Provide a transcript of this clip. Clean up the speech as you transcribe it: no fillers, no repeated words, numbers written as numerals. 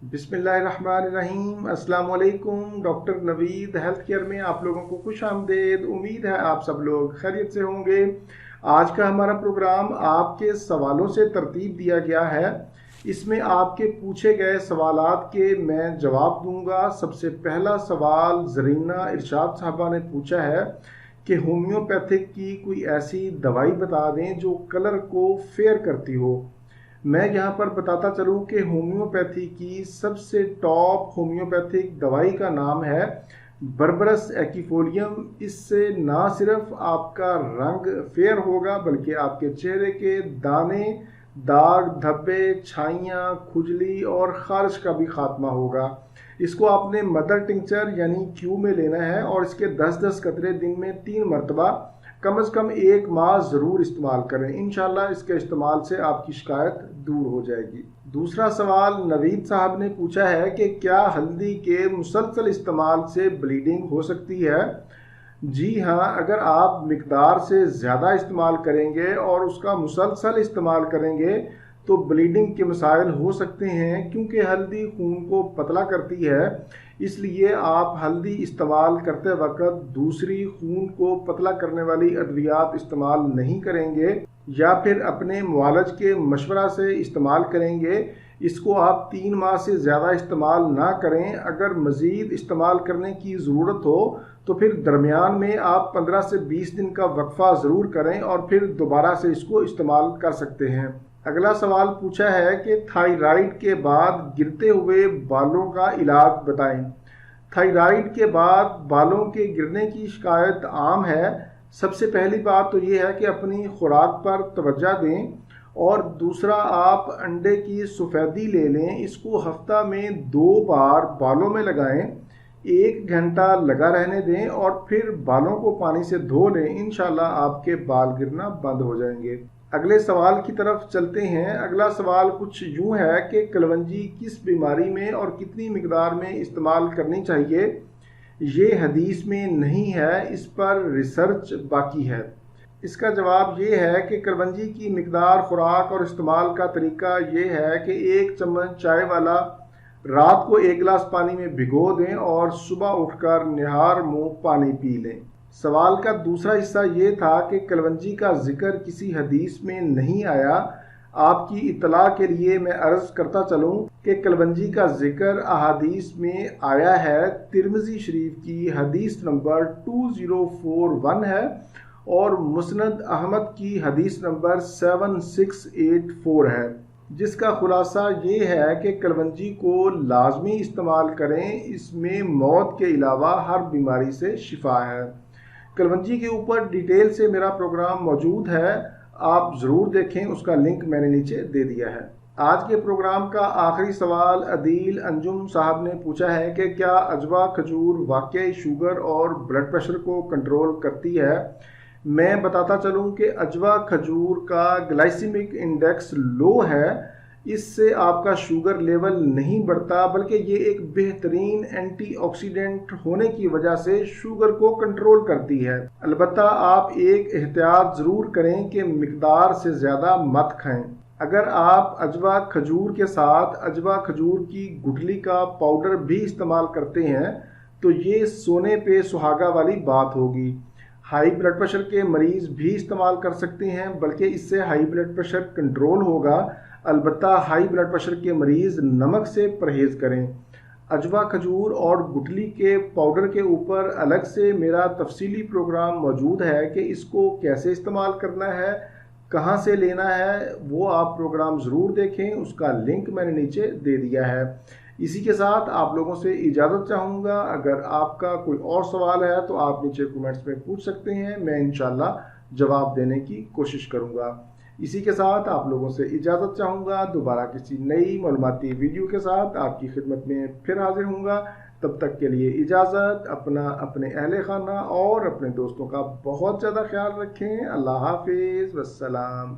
बिस्मिल्लाहिर्रहमानिर्रहीम। अस्सलाम वालेकुम। डॉक्टर नवीद हेल्थ केयर में आप लोगों को खुश आमदेद। उम्मीद है आप सब लोग खैरियत से होंगे। आज का हमारा प्रोग्राम आपके सवालों से तरतीब दिया गया है। इसमें आपके पूछे गए सवालात के मैं जवाब दूंगा। सबसे पहला सवाल जरीना इरशाद साहबा ने पूछा है कि होम्योपैथिक की कोई ऐसी दवाई बता दें जो कलर को फेयर करती हो। मैं यहाँ पर बताता चलूँ कि होम्योपैथी की सबसे टॉप होम्योपैथिक दवाई का नाम है बर्बरस एक्फोलियम। इससे ना सिर्फ आपका रंग फेयर होगा बल्कि आपके चेहरे के दाने, दाग धब्बे, छाइयाँ, खुजली और खारिश का भी खात्मा होगा। इसको आपने मदर टिंचर यानी क्यू में लेना है और इसके 10-10 कतरे दिन में 3 मरतबा कम से कम 1 माह ज़रूर इस्तेमाल करें। इंशाल्लाह इसके इस्तेमाल से आपकी शिकायत दूर हो जाएगी। दूसरा सवाल नवीद साहब ने पूछा है कि क्या हल्दी के मुसलसल इस्तेमाल से ब्लीडिंग हो सकती है? जी हाँ, अगर आप मिकदार से ज़्यादा इस्तेमाल करेंगे और उसका मुसलसल इस्तेमाल करेंगे तो ब्लीडिंग के मसाइल हो सकते हैं, क्योंकि हल्दी खून को पतला करती है। इसलिए आप हल्दी इस्तेमाल करते वक्त दूसरी खून को पतला करने वाली अद्वियात इस्तेमाल नहीं करेंगे या फिर अपने मुआलज के मशवरा से इस्तेमाल करेंगे। इसको आप 3 माह से ज़्यादा इस्तेमाल ना करें। अगर मज़ीद इस्तेमाल करने की ज़रूरत हो तो फिर दरमियान में आप 15 से 20 दिन का वक्फा ज़रूर करें और फिर दोबारा से इसको इस्तेमाल कर सकते हैं। अगला सवाल पूछा है कि थायराइड के बाद गिरते हुए बालों का इलाज बताएं। थायराइड के बाद बालों के गिरने की शिकायत आम है। सबसे पहली बात तो ये है कि अपनी खुराक पर तवज्जो दें और दूसरा आप अंडे की सफ़ेदी ले लें। इसको हफ्ता में 2 बार बालों में लगाएं, 1 घंटा लगा रहने दें और फिर बालों को पानी से धो लें। इंशाल्लाह आपके बाल गिरना बंद हो जाएंगे। अगले सवाल की तरफ चलते हैं। अगला सवाल कुछ यूँ है कि कलवंजी किस बीमारी में और कितनी मिकदार में इस्तेमाल करनी चाहिए? ये हदीस में नहीं है, इस पर रिसर्च बाकी है। इसका जवाब ये है कि कलवंजी की मिकदार, खुराक और इस्तेमाल का तरीका ये है कि 1 चम्मच चाय वाला रात को 1 गिलास पानी में भिगो दें और सुबह उठकर निहार मुँह पानी पी लें। सवाल का दूसरा हिस्सा ये था कि कलवंजी का जिक्र किसी हदीस में नहीं आया। आपकी इत्तला के लिए मैं अर्ज़ करता चलूँ कि कलवंजी का जिक्र अहादीस में आया है। तिरमिज़ी शरीफ की हदीस नंबर 2041 है और मुस्नद अहमद की हदीस नंबर 7684 है, जिसका खुलासा ये है कि कलवंजी को लाजमी इस्तेमाल करें। इसमें मौत के अलावा हर बीमारी से शिफा है। कलवंजी के ऊपर डिटेल से मेरा प्रोग्राम मौजूद है, आप ज़रूर देखें, उसका लिंक मैंने नीचे दे दिया है। आज के प्रोग्राम का आखिरी सवाल अदील अंजुम साहब ने पूछा है कि क्या अजवा खजूर वाकई शुगर और ब्लड प्रेशर को कंट्रोल करती है? मैं बताता चलूं कि अजवा खजूर का ग्लाइसेमिक इंडेक्स लो है। इससे आपका शुगर लेवल नहीं बढ़ता बल्कि ये एक बेहतरीन एंटीऑक्सीडेंट होने की वजह से शुगर को कंट्रोल करती है। अलबत्ता आप एक एहतियात ज़रूर करें कि मिकदार से ज़्यादा मत खाएं। अगर आप अजवा खजूर के साथ अजवा खजूर की गुठली का पाउडर भी इस्तेमाल करते हैं तो ये सोने पे सुहागा वाली बात होगी। हाई ब्लड प्रेशर के मरीज़ भी इस्तेमाल कर सकते हैं, बल्कि इससे हाई ब्लड प्रेशर कंट्रोल होगा। अलबत्ता हाई ब्लड प्रेशर के मरीज़ नमक से परहेज़ करें। अजवा खजूर और गुठली के पाउडर के ऊपर अलग से मेरा तफसीली प्रोग्राम मौजूद है कि इसको कैसे इस्तेमाल करना है, कहाँ से लेना है, वो आप प्रोग्राम ज़रूर देखें, उसका लिंक मैंने नीचे दे दिया है। इसी के साथ आप लोगों से इजाज़त चाहूँगा। अगर आपका कोई और सवाल है तो आप नीचे कमेंट्स में पूछ सकते हैं, मैं इंशाल्लाह जवाब देने की कोशिश करूँगा। इसी के साथ आप लोगों से इजाज़त चाहूँगा। दोबारा किसी नई मालूमाती वीडियो के साथ आपकी खिदमत में फिर हाजिर हूँगा। तब तक के लिए इजाज़त। अपना, अपने अहले खाना और अपने दोस्तों का बहुत ज़्यादा ख्याल रखें। अल्लाह हाफिज़, वस्सलाम।